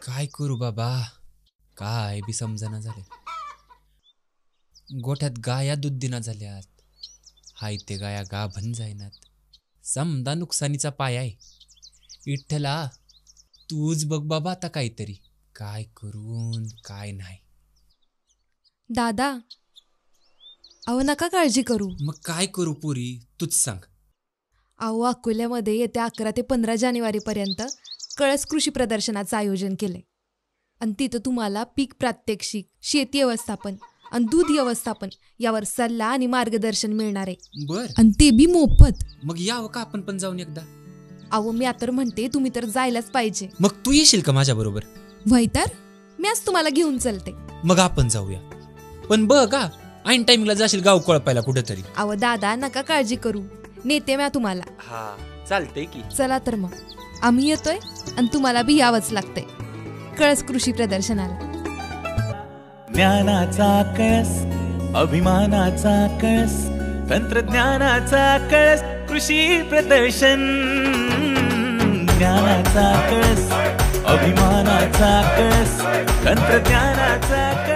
काय करू बाबा, काय बी समजना झाले. गोठ्यात गाया दूध दिना झाल्यात, हाय ते गाया गाभण जायनात. समदा नुकसानीचा पाय आहे. विठ्ठला तूच बघ बाबा आता काहीतरी, काय करून काय नाही. दादा, अहो नका काळजी करू. मग काय करू पुरी, तूच सांग. अहो अकोल्यामध्ये येत्या 11 ते 15 जानेवारीपर्यंत कळस कृषी प्रदर्शनाचं आयोजन केलंय. आणि तिथं तुम्हाला पीक प्रात्यक्षिक, शेती व्यवस्थापन आणि दूध व्यवस्थापन यावर सल्ला आणि मार्गदर्शन मिळणार आहे. बर, आणि ते बी मोफत. मग यावं का आपण पण जाऊन एकदा. अहो मी आता म्हणते तुम्ही तर जायलाच पाहिजे. मग तू येशील का माझ्या बरोबर? वय तर मी आज तुम्हाला घेऊन चलते. मग आपण जाऊया. पण बघ का, ऐन टाइमिंगला जाशील गाव कोळपायला कुठेतरी. अहो दादा नका काळजी करू, नेते म्या तुम्हाला. हा चालतंय की. चला तर मग आम्ही येतोय आणि तुम्हाला बी यावंच लागतंय कळस कृषी प्रदर्शनाला. ज्ञानाचा कळस, अभिमानाचा कळस, तंत्रज्ञानाचा कळस, कृषी प्रदर्शन. ज्ञानाचा कळस, अभिमानाचा कळस, तंत्रज्ञानाचा कळस.